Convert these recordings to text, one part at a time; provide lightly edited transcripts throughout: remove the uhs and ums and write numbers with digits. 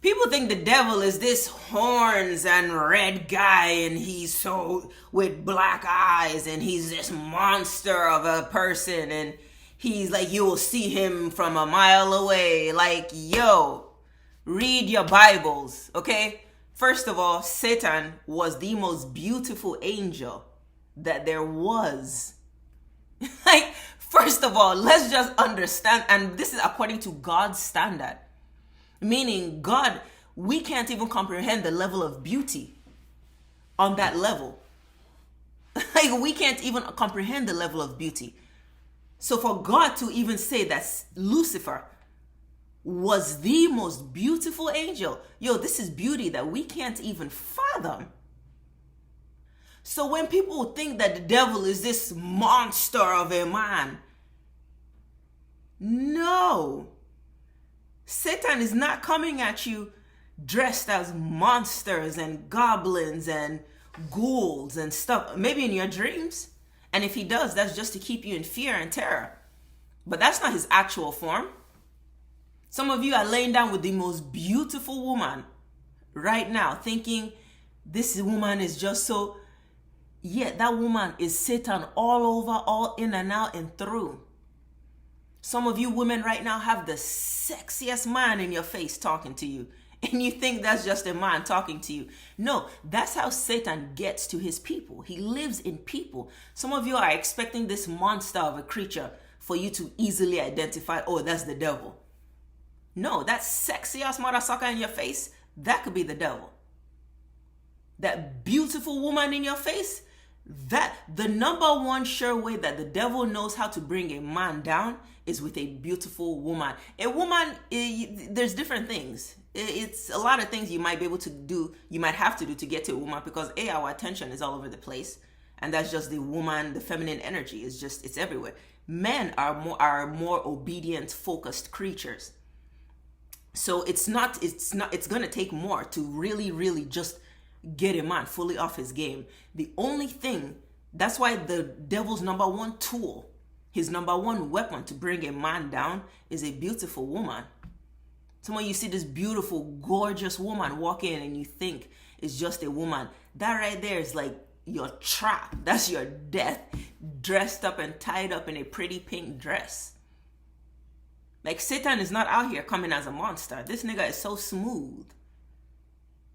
People think the devil is this horns and red guy, and he's so with black eyes, and he's this monster of a person, and he's like, you will see him from a mile away. Like, yo, read your Bibles, okay? First of all, Satan was the most beautiful angel that there was. Like, first of all, let's just understand, and this is according to God's standard. Meaning, God, we can't even comprehend the level of beauty on that level. Like, we can't even comprehend the level of beauty. So for God to even say that Lucifer was the most beautiful angel, yo, this is beauty that we can't even fathom. So when people think that the devil is this monster of a man, no. Satan is not coming at you dressed as monsters and goblins and ghouls and stuff. Maybe in your dreams. And if he does, that's just to keep you in fear and terror. But that's not his actual form. Some of you are laying down with the most beautiful woman right now, thinking this woman is just so... Yet that woman is Satan all over, all in and out and through. Some of you women right now have the sexiest man in your face talking to you. And you think that's just a man talking to you. No, that's how Satan gets to his people. He lives in people. Some of you are expecting this monster of a creature for you to easily identify, oh, that's the devil. No, that sexy ass mother sucker in your face, that could be the devil. That beautiful woman in your face, that the number one sure way that the devil knows how to bring a man down is with a beautiful woman. A woman, there's different things. It's a lot of things you might be able to do, you might have to do to get to a woman, because our attention is all over the place. And that's just the woman, the feminine energy is just, it's everywhere. Men are more obedient, focused creatures. So it's going to take more to really just get a man fully off his game. The only thing, that's why the devil's number one tool, his number one weapon to bring a man down is a beautiful woman. Some of you see this beautiful, gorgeous woman walk in and you think it's just a woman. That right there is like your trap. That's your death, dressed up and tied up in a pretty pink dress. Like, Satan is not out here coming as a monster. This nigga is so smooth.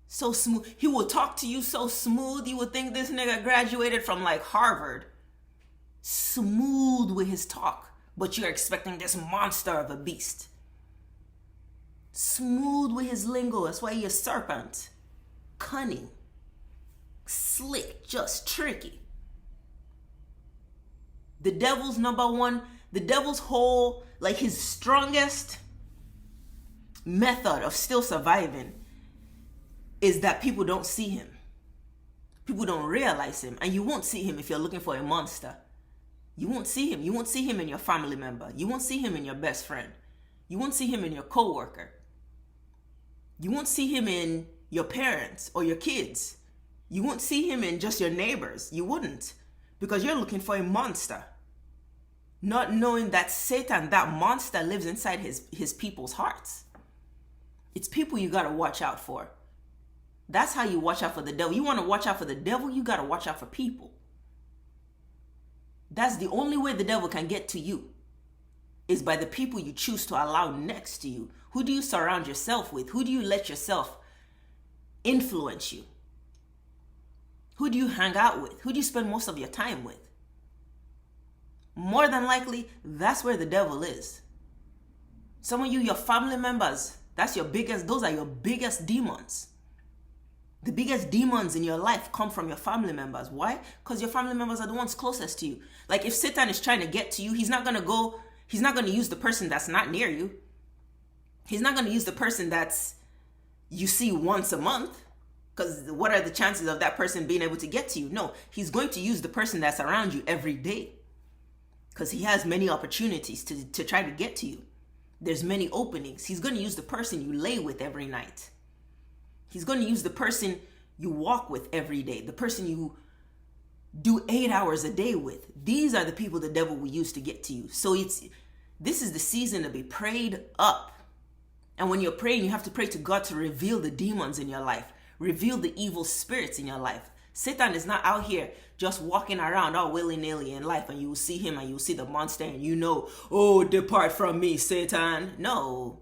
So smooth. He will talk to you so smooth. You would think this nigga graduated from like Harvard. Smooth with his talk. But you're expecting this monster of a beast. Smooth with his lingo. That's why he's a serpent. Cunning. Slick. Just tricky. The devil's whole, like his strongest method of still surviving is that people don't see him. People don't realize him. And you won't see him if you're looking for a monster. You won't see him. You won't see him in your family member. You won't see him in your best friend. You won't see him in your coworker. You won't see him in your parents or your kids. You won't see him in just your neighbors. You wouldn't. Because you're looking for a monster. Not knowing that Satan, that monster, lives inside his people's hearts. It's people you got to watch out for. That's how you watch out for the devil. You want to watch out for the devil, you got to watch out for people. That's the only way the devil can get to you, is by the people you choose to allow next to you. Who do you surround yourself with? Who do you let yourself influence you? Who do you hang out with? Who do you spend most of your time with? More than likely, that's where the devil is. Some of you, your family members, those are your biggest demons. The biggest demons in your life come from your family members. Why? Because your family members are the ones closest to you. Like, if Satan is trying to get to you, he's not going to use the person that's not near you. He's not going to use the person that's you see once a month. Because what are the chances of that person being able to get to you? No, he's going to use the person that's around you every day. Because he has many opportunities to try to get to you. There's many openings. He's going to use the person you lay with every night. He's going to use the person you walk with every day. The person you do 8 hours a day with. These are the people the devil will use to get to you. So this is the season to be prayed up And when you're praying, you have to pray to God to reveal the demons in your life, reveal the evil spirits in your life. Satan is not out here just walking around all willy-nilly in life, and you will see him and you will see the monster and you know, oh, depart from me, Satan. No.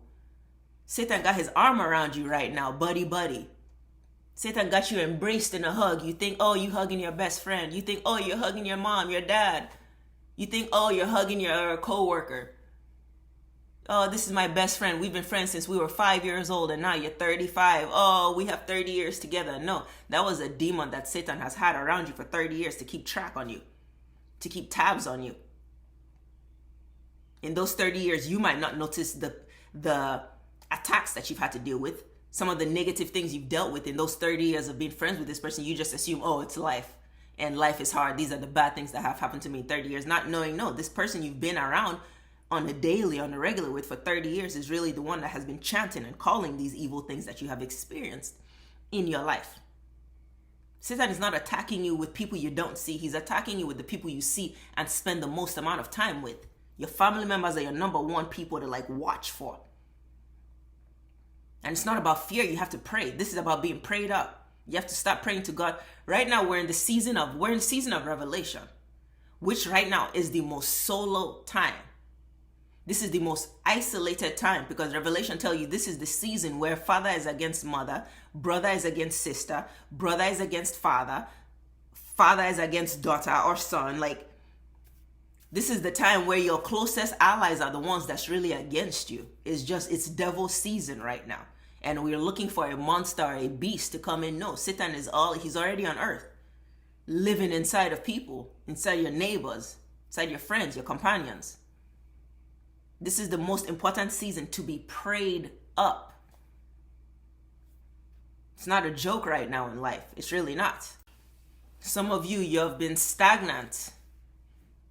Satan got his arm around you right now, buddy. Satan got you embraced in a hug. You think, oh, you hugging your best friend. You think, oh, you're hugging your mom, your dad. You think, oh, you're hugging your coworker. Oh, this is my best friend. We've been friends since we were 5 years old and now you're 35. Oh, we have 30 years together. No, that was a demon that Satan has had around you for 30 years to keep track on you, to keep tabs on you. In those 30 years, you might not notice the attacks that you've had to deal with. Some of the negative things you've dealt with in those 30 years of being friends with this person, you just assume, oh, it's life. And life is hard. These are the bad things that have happened to me in 30 years. Not knowing, no, this person you've been around on a daily, on a regular with for 30 years is really the one that has been chanting and calling these evil things that you have experienced in your life. Satan is not attacking you with people you don't see. He's attacking you with the people you see and spend the most amount of time with. Your family members are your number one people to watch for. And it's not about fear. You have to pray. This is about being prayed up. You have to start praying to God. Right now, we're in the season of revelation, which right now is the most solo time. This is the most isolated time because Revelation tells you this is the season where father is against mother, brother is against sister, brother is against father, father is against daughter or son. This is the time where your closest allies are the ones that's really against you. It's devil season right now. And we're looking for a monster, a beast to come in. No, Satan he's already on earth, living inside of people, inside your neighbors, inside your friends, your companions. This is the most important season to be prayed up. It's not a joke right now in life. It's really not. Some of you have been stagnant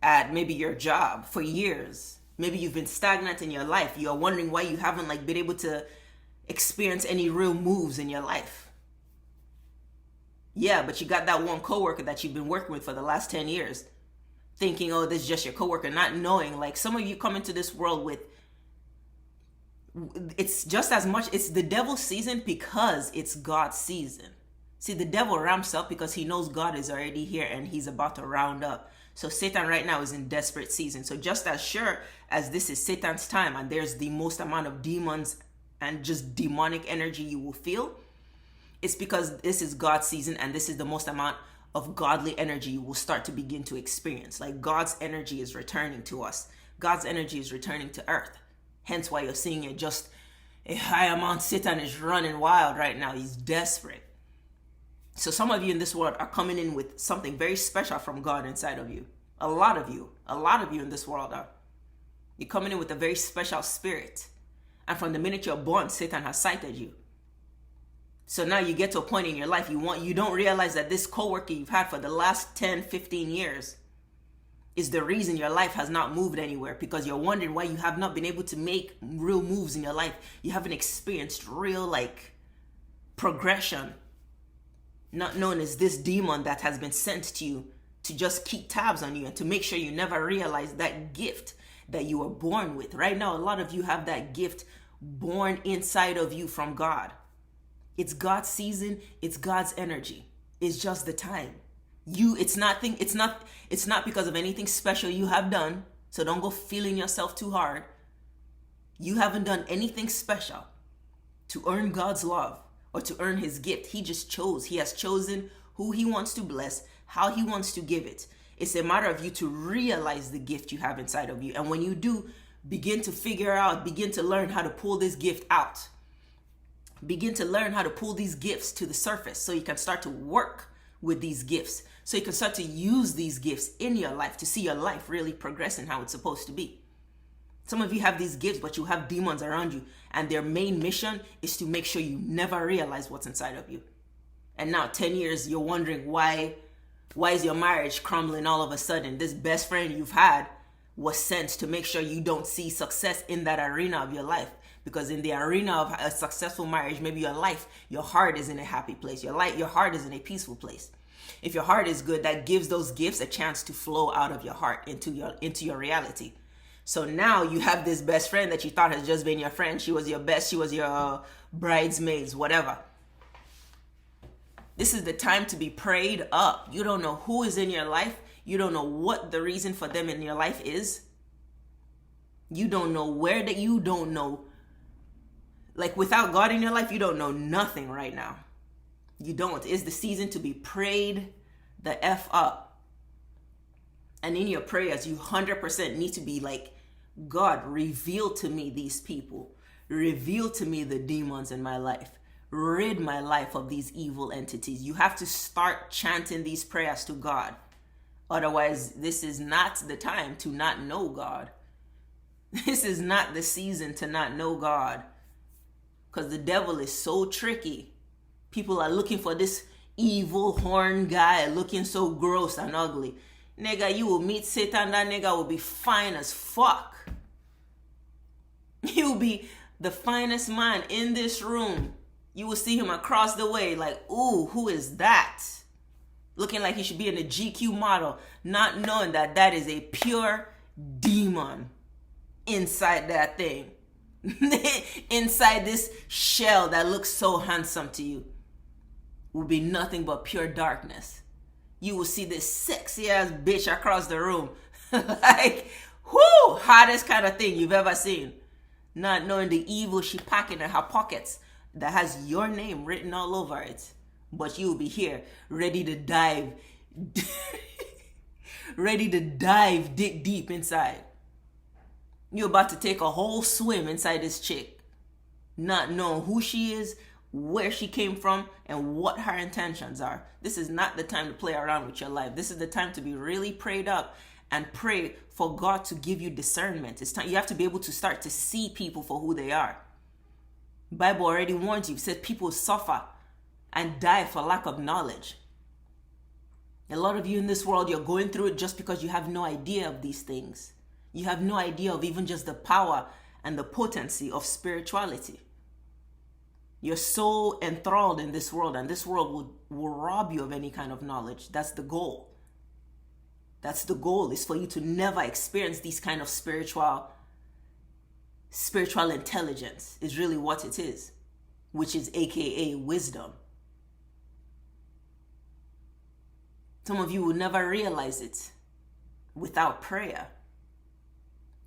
at maybe your job for years. Maybe you've been stagnant in your life. You're wondering why you haven't been able to experience any real moves in your life. Yeah, but you got that one coworker that you've been working with for the last 10 years. Thinking, oh, this is just your coworker, not knowing, some of you come into this world with, it's just as much, it's the devil's season because it's God's season. See, the devil ramps up because he knows God is already here and he's about to round up. So Satan right now is in desperate season. So just as sure as this is Satan's time and there's the most amount of demons and just demonic energy you will feel, it's because this is God's season and this is the most amount of godly energy you will start to begin to experience. God's energy is returning to us. God's energy is returning to earth. Hence why you're seeing it just a high amount. Satan is running wild right now. He's desperate. So some of you in this world are coming in with something very special from God inside of you. A lot of you in this world are. You're coming in with a very special spirit. And from the minute you're born, Satan has sighted you. So now you get to a point in your life you don't realize that this coworker you've had for the last 10, 15 years is the reason your life has not moved anywhere, because you're wondering why you have not been able to make real moves in your life. You haven't experienced real progression. Not known as this demon that has been sent to you to just keep tabs on you and to make sure you never realize that gift that you were born with. Right now, a lot of you have that gift born inside of you from God. It's God's season. It's God's energy. It's just the time. It's not because of anything special you have done. So don't go feeling yourself too hard. You haven't done anything special to earn God's love or to earn his gift. He just chose. He has chosen who he wants to bless, how he wants to give it. It's a matter of you to realize the gift you have inside of you. And when you do, begin to learn how to pull this gift out. Begin to learn how to pull these gifts to the surface so you can start to work with these gifts. So you can start to use these gifts in your life to see your life really progressing how it's supposed to be. Some of you have these gifts, but you have demons around you, and their main mission is to make sure you never realize what's inside of you. And now 10 years, you're wondering why is your marriage crumbling all of a sudden? This best friend you've had was sent to make sure you don't see success in that arena of your life. Because in the arena of a successful marriage, maybe your heart is in a happy place. Your heart is in a peaceful place. If your heart is good, that gives those gifts a chance to flow out of your heart into your reality. So now you have this best friend that you thought has just been your friend. She was your best, she was your bridesmaids, whatever. This is the time to be prayed up. You don't know who is in your life. You don't know what the reason for them in your life is. You don't know where that you don't know. Like without God in your life, you don't know nothing right now. You don't. It's the season to be prayed the F up. And in your prayers, you 100% need to be like, God, reveal to me these people. Reveal to me the demons in my life. Rid my life of these evil entities. You have to start chanting these prayers to God. Otherwise, this is not the time to not know God. This is not the season to not know God. Because the devil is so tricky. People are looking for this evil horn guy looking so gross and ugly. Nigga, you will meet Satan, that nigga will be fine as fuck. He will be the finest man in this room. You will see him across the way like, ooh, who is that? Looking like he should be in a GQ model, not knowing that that is a pure demon inside that thing. Inside this shell that looks so handsome to you will be nothing but pure darkness. You will see this sexy ass bitch across the room. Like, whoo, hottest kind of thing you've ever seen. Not knowing the evil she packing in her pockets that has your name written all over it. But you will be here, ready to dive, ready to dive dick deep inside. You're about to take a whole swim inside this chick, not knowing who she is, where she came from, and what her intentions are. This is not the time to play around with your life. This is the time to be really prayed up and pray for God to give you discernment. It's time. You have to be able to start to see people for who they are. The Bible already warns you. It says people suffer and die for lack of knowledge. A lot of you in this world, you're going through it just because you have no idea of these things. You have no idea of even just the power and the potency of spirituality. You're so enthralled in this world, and this world will rob you of any kind of knowledge. That's the goal. That's the goal, is for you to never experience these kind of spiritual intelligence is really what it is, which is AKA wisdom. Some of you will never realize it without prayer.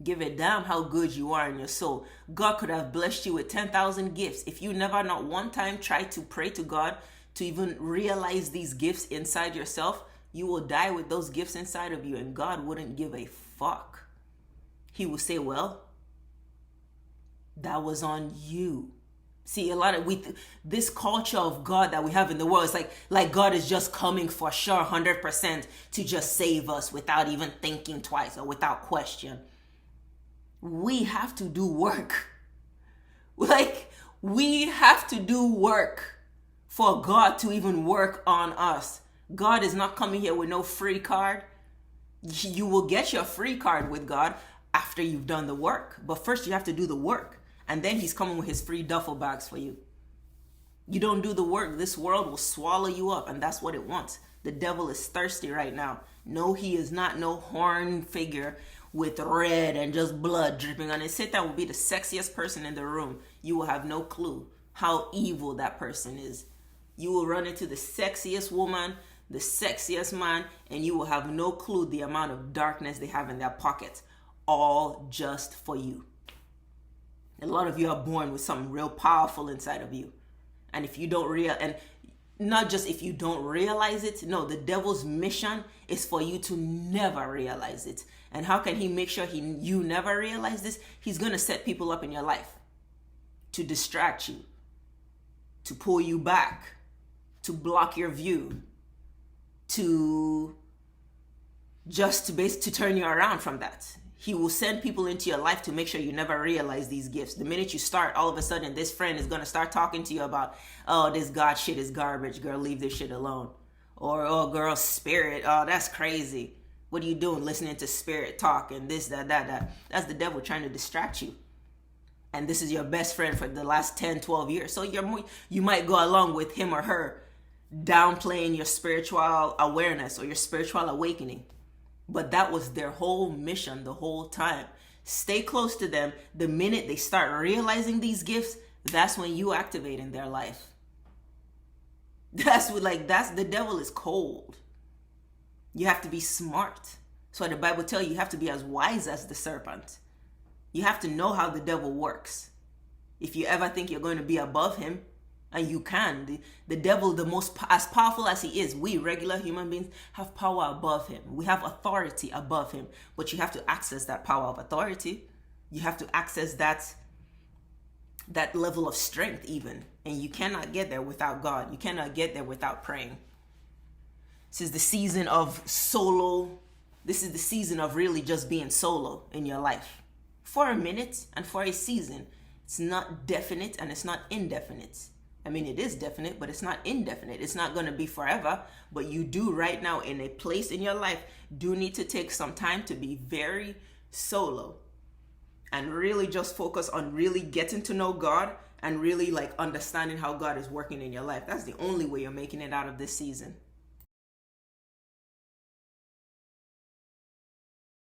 Give a damn how good you are in your soul. God could have blessed you with 10,000 gifts. If you never, not one time, try to pray to God to even realize these gifts inside yourself, you will die with those gifts inside of you, and God wouldn't give a fuck. He will say, well, that was on you. See, a lot of this culture of God that we have in the world, it's like God is just coming for sure 100% to just save us without even thinking twice or without question. We have to do work. Like, we have to do work for God to even work on us. God is not coming here with no free card. You will get your free card with God after you've done the work. But first you have to do the work. And then he's coming with his free duffel bags for you. You don't do the work, this world will swallow you up. And that's what it wants. The devil is thirsty right now. No, he is not no horn figure with red and just blood dripping on it. Satan will be the sexiest person in the room. You will have no clue how evil that person is. You will run into the sexiest woman, the sexiest man, and you will have no clue the amount of darkness they have in their pockets, all just for you. A lot of you are born with something real powerful inside of you. And if you don't and not just if you don't realize it, no, the devil's mission is for you to never realize it. And how can he make sure you never realize this? He's going to set people up in your life to distract you, to pull you back, to block your view, to turn you around from that. He will send people into your life to make sure you never realize these gifts. The minute you start, all of a sudden, this friend is going to start talking to you about, oh, this God shit is garbage. Girl, leave this shit alone. Or, oh, girl, spirit. Oh, that's crazy. What are you doing listening to spirit talk and this, that. That's the devil trying to distract you. And this is your best friend for the last 10, 12 years. So you might go along with him or her downplaying your spiritual awareness or your spiritual awakening. But that was their whole mission the whole time, Stay close to them. The minute they start realizing these gifts, that's when you activate in their life. That's the devil is cold. You have to be smart. So the Bible tells you have to be as wise as the serpent. You have to know how the devil works. If you ever think you're going to be above him, and you can, the devil, as powerful as he is, we regular human beings have power above him. We have authority above him, but you have to access that power of authority. You have to access that level of strength even, and you cannot get there without God. You cannot get there without praying. This is the season of solo. This is the season of really just being solo in your life for a minute and for a season. It's not definite and it's not indefinite. I mean, it is definite, but it's not indefinite. It's not going to be forever, but you do right now in a place in your life do need to take some time to be very solo and really just focus on really getting to know God and really understanding how God is working in your life. That's the only way you're making it out of this season.